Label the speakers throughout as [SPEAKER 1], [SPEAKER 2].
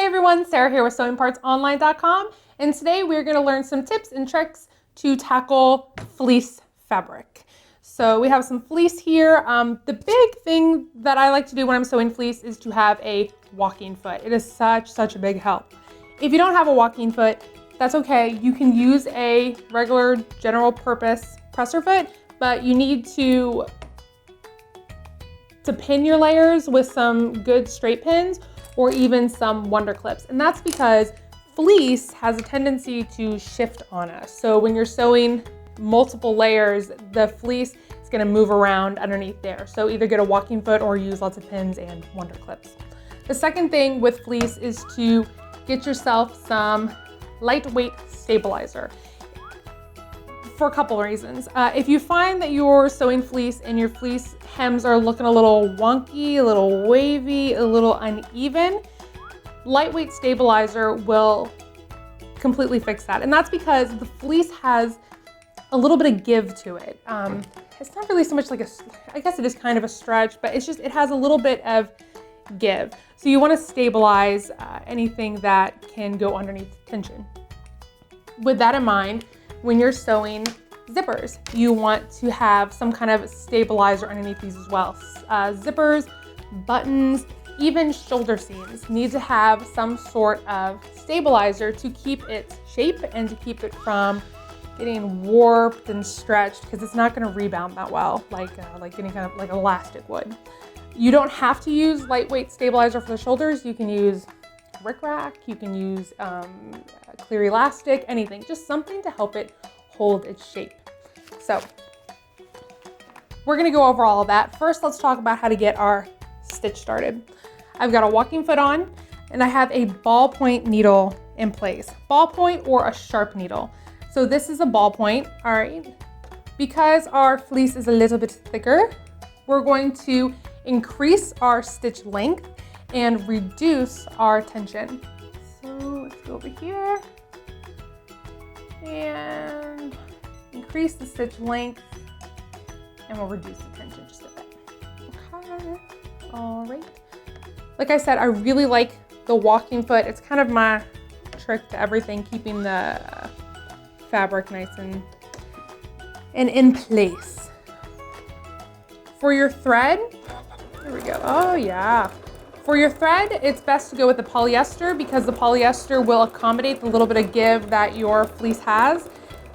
[SPEAKER 1] everyone, Sarah here with sewingpartsonline.com, and today we're going to learn some tips and tricks to tackle fleece fabric. So we have some fleece here. The big thing that I like to do when I'm sewing fleece is to have a walking foot. It is such a big help. If you don't have a walking foot, that's okay. You can use a regular general purpose presser foot, but you need to pin your layers with some good straight pins or even some wonder clips. And that's because fleece has a tendency to shift on us. So when you're sewing multiple layers, the fleece is gonna move around underneath there. So either get a walking foot or use lots of pins and wonder clips. The second thing with fleece is to get yourself some lightweight stabilizer for a couple reasons. If you find that you're sewing fleece and your fleece hems are looking a little wonky, a little wavy, a little uneven, lightweight stabilizer will completely fix that. And that's because the fleece has a little bit of give to it. It's not really so much like I guess it is kind of a stretch, but it has a little bit of give. So you want to stabilize anything that can go underneath tension. With that in mind, when you're sewing zippers, you want to have some kind of stabilizer underneath these as well. Zippers, buttons, even shoulder seams need to have some sort of stabilizer to keep its shape and to keep it from getting warped and stretched, because it's not going to rebound that well like any kind of like elastic would. You don't have to use lightweight stabilizer for the shoulders. You can use rickrack, you can use clear elastic, anything, just something to help it hold its shape. So we're gonna go over all of that. First, let's talk about how to get our stitch started. I've got a walking foot on and I have a ballpoint needle in place. Ballpoint or a sharp needle. So this is a ballpoint, all right? Because our fleece is a little bit thicker, we're going to increase our stitch length and reduce our tension. So let's go over here and increase the stitch length, and we'll reduce the tension just a bit. Okay, all right. Like I said, I really like the walking foot. It's kind of my trick to everything, keeping the fabric nice and in place. For your thread, there we go. Oh yeah. For your thread, it's best to go with the polyester because the polyester will accommodate the little bit of give that your fleece has.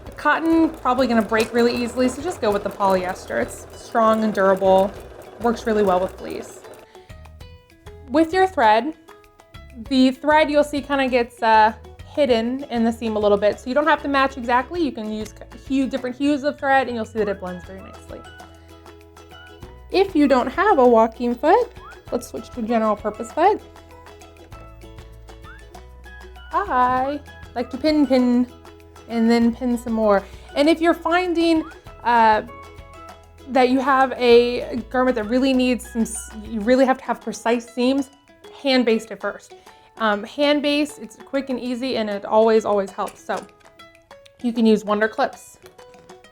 [SPEAKER 1] The cotton, probably gonna break really easily, so just go with the polyester. It's strong and durable, works really well with fleece. With your thread, the thread you'll see kind of gets hidden in the seam a little bit, so you don't have to match exactly. You can use different hues of thread and you'll see that it blends very nicely. If you don't have a walking foot, let's switch to a general purpose foot. I like to pin, and then pin some more. And if you're finding that you have a garment that really needs you really have to have precise seams, hand baste it first. Hand baste, it's quick and easy, and it always helps. So you can use wonder clips,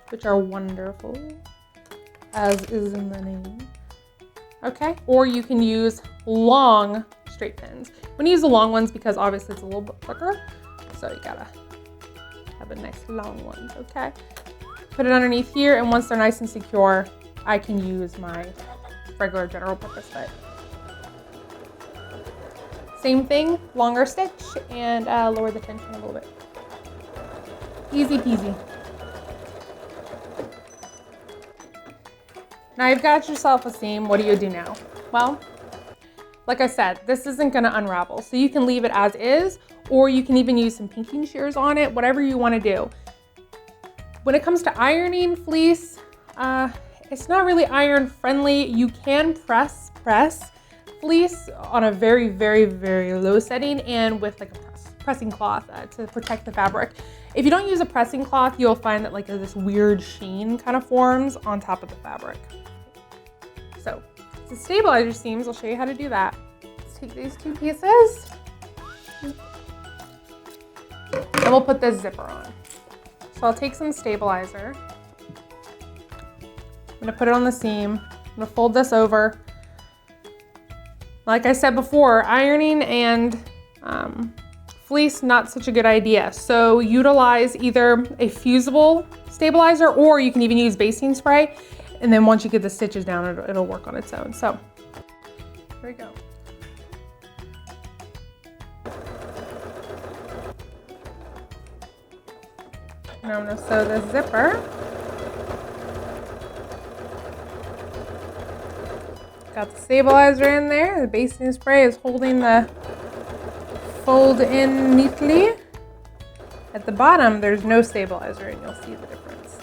[SPEAKER 1] which are wonderful, as is in the name. Okay, or you can use long straight pins. I'm gonna use the long ones because obviously it's a little bit thicker, so you gotta have a nice long ones, okay? Put it underneath here, and once they're nice and secure, I can use my regular general purpose foot. Same thing, longer stitch, and lower the tension a little bit. Easy peasy. Now you've got yourself a seam, what do you do now? Well, like I said, this isn't gonna unravel, so you can leave it as is, or you can even use some pinking shears on it, whatever you wanna do. When it comes to ironing fleece, it's not really iron friendly. You can press fleece on a very low setting and with like a pressing cloth to protect the fabric. If you don't use a pressing cloth, you'll find that like this weird sheen kind of forms on top of the fabric. So to stabilize your seams, I'll show you how to do that. Let's take these two pieces and we'll put this zipper on. So I'll take some stabilizer. I'm gonna put it on the seam. I'm gonna fold this over. Like I said before, ironing and Fleece, not such a good idea. So utilize either a fusible stabilizer, or you can even use basting spray. And then once you get the stitches down, it'll work on its own. So there we go. Now I'm gonna sew the zipper. Got the stabilizer in there. The basting spray is holding the fold in neatly. At the bottom, there's no stabilizer, and you'll see the difference.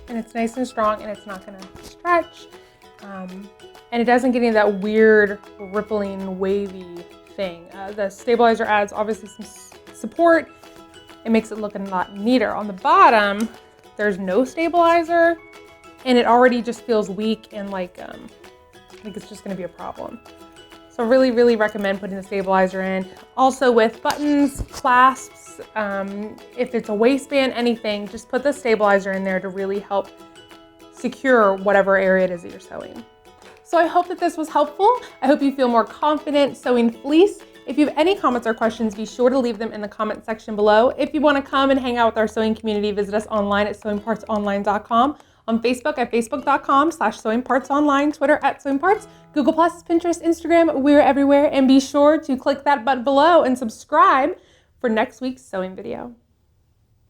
[SPEAKER 1] And it's nice and strong, and it's not gonna stretch. And it doesn't get any of that weird rippling, wavy thing. The stabilizer adds obviously some support. It makes it look a lot neater. On the bottom, there's no stabilizer, and it already just feels weak and like it's just gonna be a problem. So really, really recommend putting the stabilizer in. Also with buttons, clasps, if it's a waistband, anything, just put the stabilizer in there to really help secure whatever area it is that you're sewing. So I hope that this was helpful. I hope you feel more confident sewing fleece. If you have any comments or questions, be sure to leave them in the comment section below. If you want to come and hang out with our sewing community, visit us online at sewingpartsonline.com, on Facebook at facebook.com/sewingpartsonline, Twitter at sewingparts, Google+, Pinterest, Instagram, we're everywhere. And be sure to click that button below and subscribe for next week's sewing video.